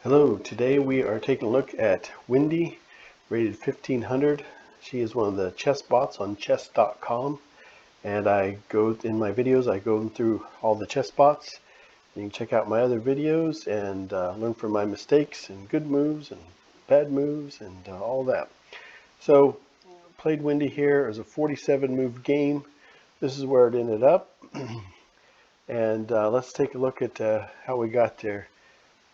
Hello, today we are taking a look at Wendy, rated 1500. She is one of the chess bots on chess.com, and in my videos, I go through all the chess bots. You can check out my other videos and learn from my mistakes and good moves and bad moves and all that. So, played Wendy here. It was a 47 move game. This is where it ended up. And let's take a look at how we got there.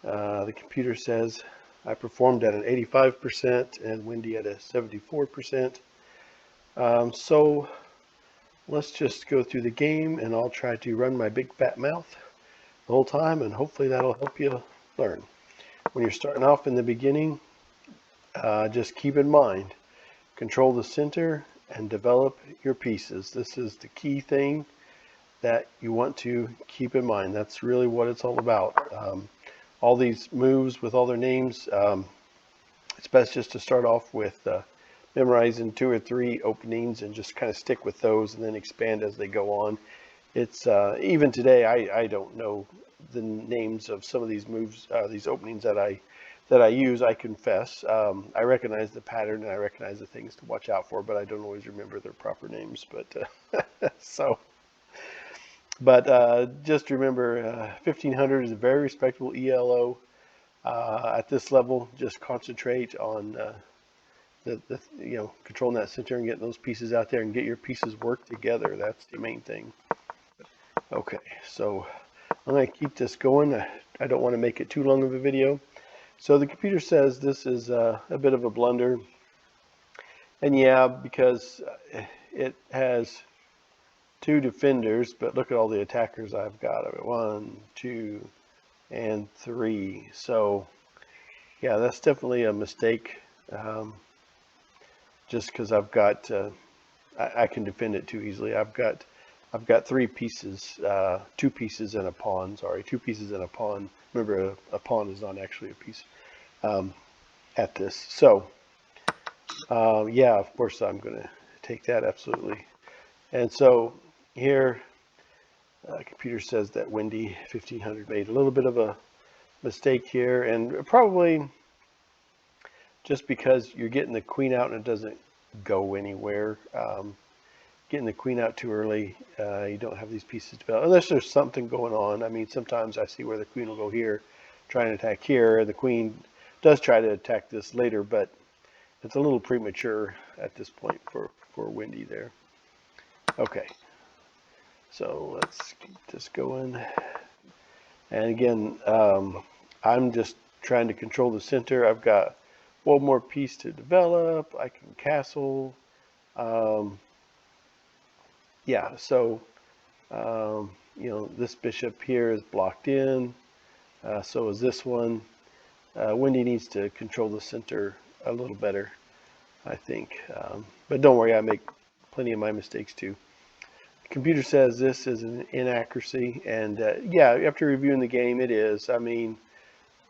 The computer says I performed at an 85% and Wendy at a 74%. So let's just go through the game and I'll try to run my big fat mouth the whole time, and hopefully that'll help you learn. When you're starting off in the beginning, just keep in mind, control the center and develop your pieces. This is the key thing that you want to keep in mind. That's really what it's all about. All these moves with all their names, it's best just to start off with memorizing 2 or 3 openings and just kind of stick with those and then expand as they go on. It's even today I don't know the names of some of these moves, these openings that I use. I confess, I recognize the pattern and I recognize the things to watch out for, but I don't always remember their proper names. But just remember, 1500 is a very respectable ELO. At this level, just concentrate on controlling that center and getting those pieces out there and get your pieces work together. That's the main thing. Okay, so I'm going to keep this going. I don't want to make it too long of a video. So the computer says this is a bit of a blunder. And yeah, because it has 2 defenders, but look at all the attackers I've got. I've got 1, 2, and 3. So yeah, that's definitely a mistake. Just because I've got, I can defend it too easily. I've got 3 pieces, 2 pieces and a pawn. Sorry, 2 pieces and a pawn. Remember, a pawn is not actually a piece at this. So yeah, of course I'm going to take that, absolutely. And so here, computer says that Wendy 1500 made a little bit of a mistake here, and probably just because you're getting the queen out and it doesn't go anywhere. Getting the queen out too early, you don't have these pieces developed, unless there's something going on. I mean, sometimes I see where the queen will go here, try and attack here. The queen does try to attack this later, but it's a little premature at this point for Wendy there. Okay, so let's keep this going. And again, I'm just trying to control the center. I've got 1 more piece to develop. I can castle. Yeah, so this bishop here is blocked in. So is this one. Wendy needs to control the center a little better, I think. But don't worry, I make plenty of my mistakes too. The computer says this is an inaccuracy, and yeah, after reviewing the game, it is. I mean,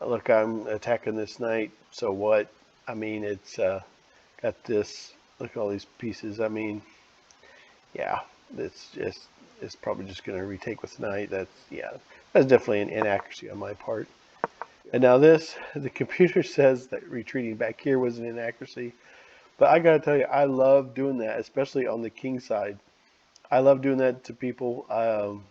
look, I'm attacking this knight, so what? I mean, it's got this, look at all these pieces. I mean, yeah, it's probably just going to retake with knight. That's definitely an inaccuracy on my part. And now this, the computer says that retreating back here was an inaccuracy, but I gotta tell you, I love doing that, especially on the king side. I love doing that to people, and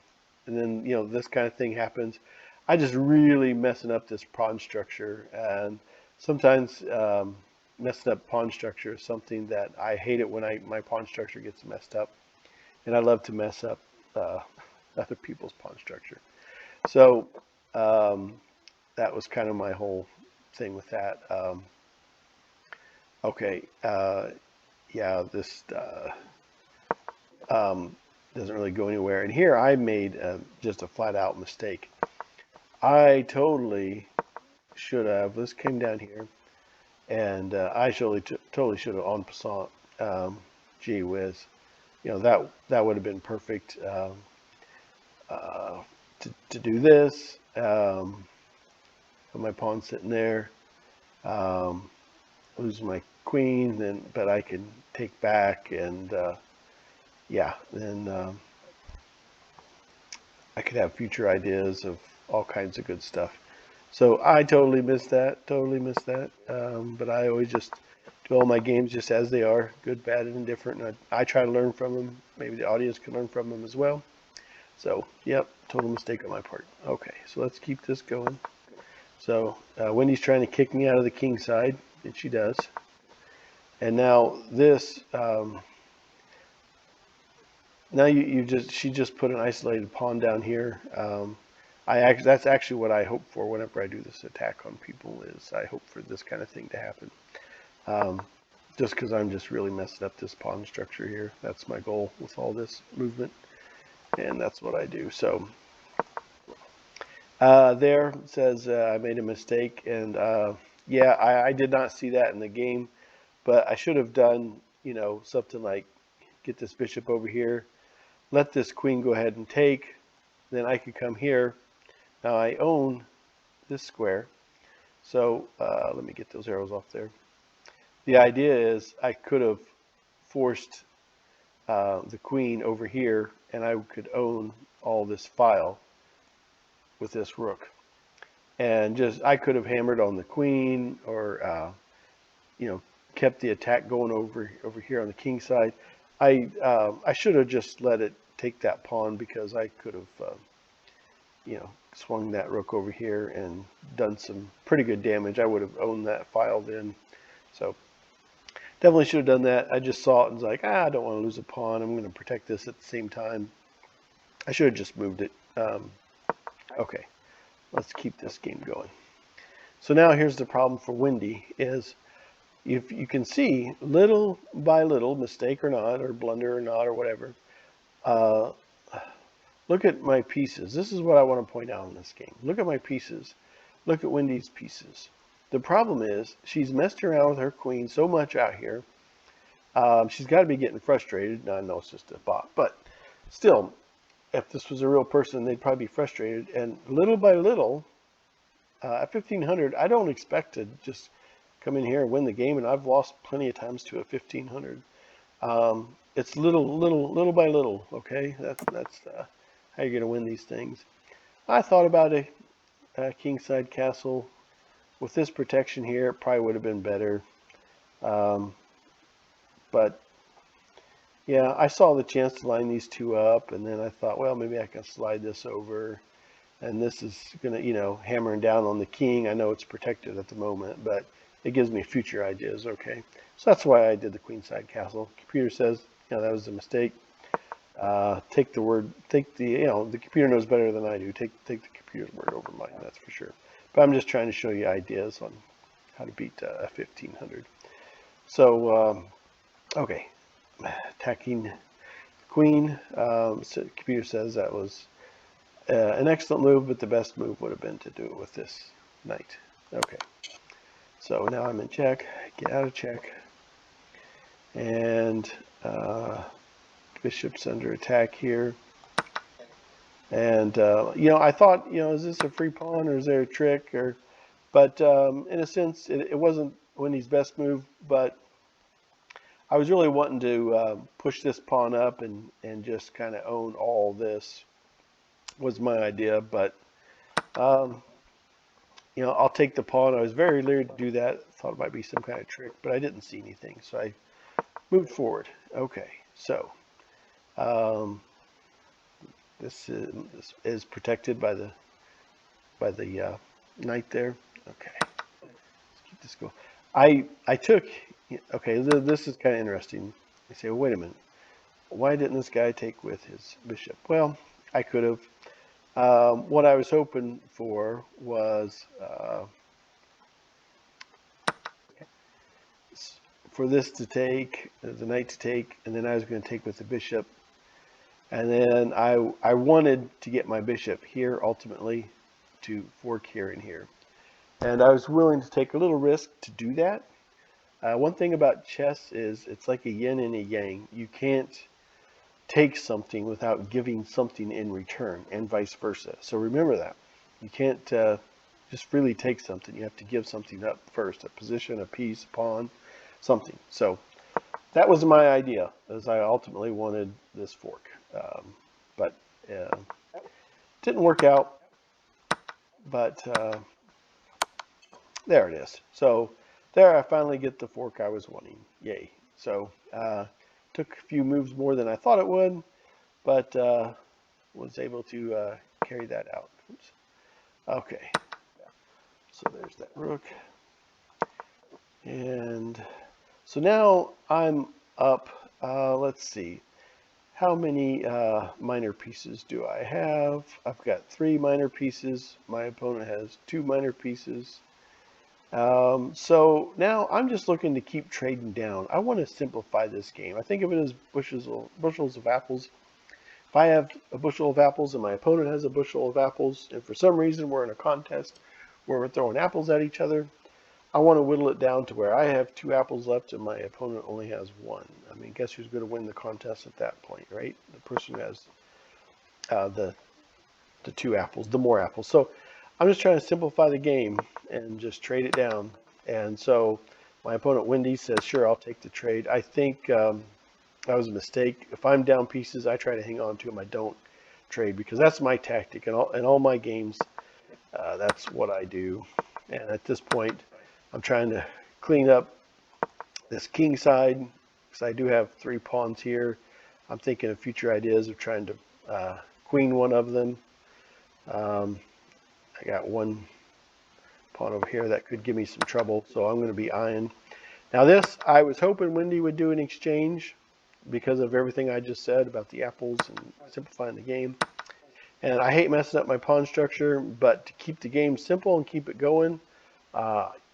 then this kind of thing happens. I just really messing up this pawn structure, and sometimes messing up pawn structure is something that I hate it when my pawn structure gets messed up, and I love to mess up other people's pawn structure. So that was kind of my whole thing with that. Okay, yeah, this doesn't really go anywhere. And here I made just a flat out mistake. I totally should have, this came down here, and I totally should have en passant, gee whiz, that would have been perfect to do this. My pawn sitting there, lose my queen, but I can take back, and yeah, then I could have future ideas of all kinds of good stuff. So I totally missed that. Totally missed that. But I always just do all my games just as they are, good, bad, and indifferent. And I try to learn from them. Maybe the audience can learn from them as well. So, yep, total mistake on my part. Okay, so let's keep this going. So Wendy's trying to kick me out of the king side, and she does. And now this, now she just put an isolated pawn down here. That's actually what I hope for whenever I do this attack on people, is I hope for this kind of thing to happen. Just because I'm just really messing up this pawn structure here. That's my goal with all this movement, and that's what I do. So there it says I made a mistake, and yeah, I did not see that in the game, but I should have done, something like get this bishop over here, let this queen go ahead and take, then I could come here. Now I own this square, so let me get those arrows off there. The idea is I could have forced the queen over here, and I could own all this file with this rook. And I could have hammered on the queen, or kept the attack going over here on the king side. I should have just let it take that pawn, because I could have swung that rook over here and done some pretty good damage. I would have owned that file then. So definitely should have done that. I just saw it and was like, I don't want to lose a pawn. I'm going to protect this at the same time. I should have just moved it. Okay, let's keep this game going. So now here's the problem for Wendy is, if you can see, little by little, mistake or not, or blunder or not, or whatever, look at my pieces. This is what I want to point out in this game. Look at my pieces. Look at Wendy's pieces. The problem is she's messed around with her queen so much out here. She's got to be getting frustrated. Now, I know it's just a bot, but still, if this was a real person, they'd probably be frustrated. And little by little, at 1500, I don't expect to just come in here and win the game. And I've lost plenty of times to a 1500. It's little by little. Okay, that's how you're going to win these things. I thought about a kingside castle. With this protection here, it probably would have been better. But yeah, I saw the chance to line these two up, and then I thought, well, maybe I can slide this over. And this is going to, hammering down on the king. I know it's protected at the moment, but it gives me future ideas, okay? So that's why I did the queenside castle. Computer says, that was a mistake. Take the computer knows better than I do. Take the computer's word over mine, that's for sure. But I'm just trying to show you ideas on how to beat a 1500. So, okay, attacking the queen. So the computer says that was an excellent move, but the best move would have been to do it with this knight. Okay, so now I'm in check. Get out of check, and bishop's under attack here. And I thought, is this a free pawn, or is there a trick? But in a sense, it wasn't Wendy's best move. But I was really wanting to push this pawn up and just kind of own all this. Was my idea. But I'll take the pawn. I was very leery to do that. Thought it might be some kind of trick, but I didn't see anything, so I moved forward. Okay, so. This is protected by the knight there. Okay, let's keep this going. I took, okay, this is kind of interesting. You say, well, wait a minute, why didn't this guy take with his bishop? Well, I could have. What I was hoping for was for this to take, the knight to take, and then I was going to take with the bishop. And then I wanted to get my bishop here ultimately to fork here and here. And I was willing to take a little risk to do that. One thing about chess is it's like a yin and a yang. You can't take something without giving something in return, and vice versa. So remember that. You can't just freely take something. You have to give something up first, a position, a piece, a pawn, something. So that was my idea, as I ultimately wanted this fork. But it didn't work out. But There it is. So there I finally get the fork I was wanting. Yay. So took a few moves more than I thought it would, but was able to carry that out. Oops. Okay. So there's that rook. And so now I'm up, let's see, how many minor pieces do I have? I've got 3 minor pieces. My opponent has 2 minor pieces. So now I'm just looking to keep trading down. I want to simplify this game. I think of it as bushels of apples. If I have a bushel of apples and my opponent has a bushel of apples, and for some reason we're in a contest where we're throwing apples at each other, I want to whittle it down to where I have 2 apples left and my opponent only has 1. I mean, guess who's going to win the contest at that point, right? The person who has the 2 apples, the more apples. So I'm just trying to simplify the game and just trade it down. And so my opponent Wendy says, sure, I'll take the trade. I think that was a mistake. If I'm down pieces, I try to hang on to them. I don't trade because that's my tactic. In all my games, that's what I do. And at this point, I'm trying to clean up this king side because I do have 3 pawns here. I'm thinking of future ideas of trying to queen one of them. I got 1 pawn over here that could give me some trouble, so I'm going to be eyeing. Now this, I was hoping Wendy would do an exchange because of everything I just said about the apples and simplifying the game. And I hate messing up my pawn structure, but to keep the game simple and keep it going,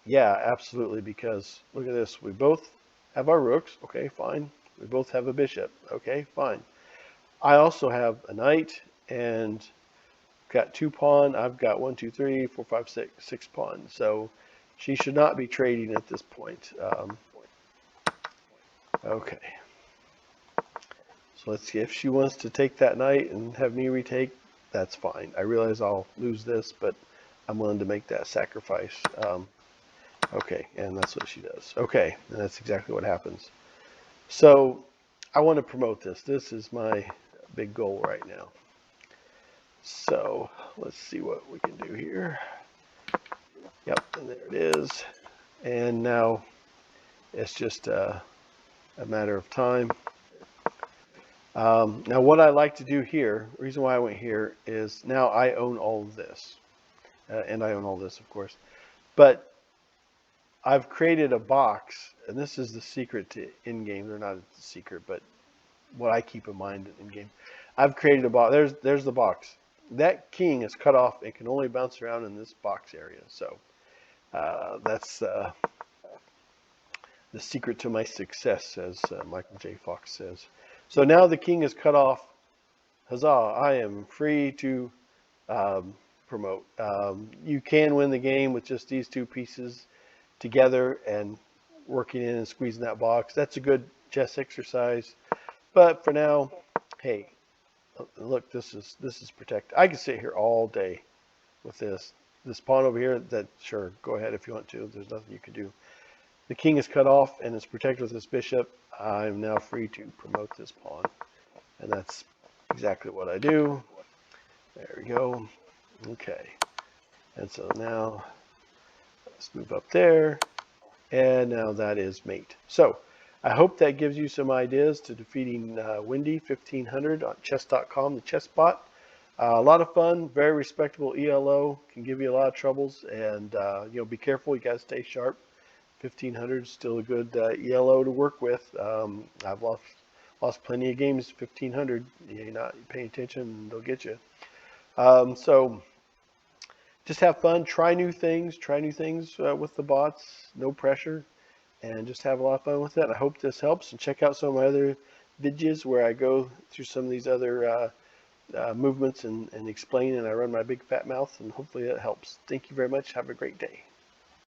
yeah, absolutely, because look at this. We both have our rooks. Okay, fine. We both have a bishop. Okay, fine. I also have a knight and got 2 pawn. I've got 1, 2, 3, 4, 5, 6 pawns. So she should not be trading at this point. Okay. So let's see if she wants to take that knight and have me retake. That's fine. I realize I'll lose this, but I'm willing to make that sacrifice. Okay, and that's what she does. Okay, and that's exactly what happens. So I want to promote this. This is my big goal right now. So let's see what we can do here. Yep, and there it is. And now it's just a matter of time. Now what I like to do here, the reason why I went here is now I own all of this. And I own all this, of course. But I've created a box, and this is the secret to in-game. They're not a secret, but what I keep in mind in-game. I've created a box. There's the box. That king is cut off and can only bounce around in this box area. So that's the secret to my success, as Michael J. Fox says. So now the king is cut off. Huzzah, I am free to promote. You can win the game with just these 2 pieces together and working in and squeezing that box. That's a good chess exercise. But for now, hey, look, this is protected. I can sit here all day with this pawn over here. That, sure, go ahead if you want to. There's nothing you can do. The king is cut off and it's protected with this bishop. I'm now free to promote this pawn, and that's exactly what I do. There we go. Okay, and so now let's move up there, and now that is mate. So I hope that gives you some ideas to defeating Wendy 1500 on chess.com, the chess bot. A lot of fun, very respectable ELO, can give you a lot of troubles, and be careful. You got to stay sharp. 1500 is still a good ELO to work with. I've lost plenty of games 1500. You're not paying attention, they'll get you. So just have fun, try new things with the bots, no pressure, and just have a lot of fun with it. I hope this helps, and check out some of my other videos where I go through some of these other movements and explain, and I run my big fat mouth, and hopefully that helps. Thank you very much. Have a great day.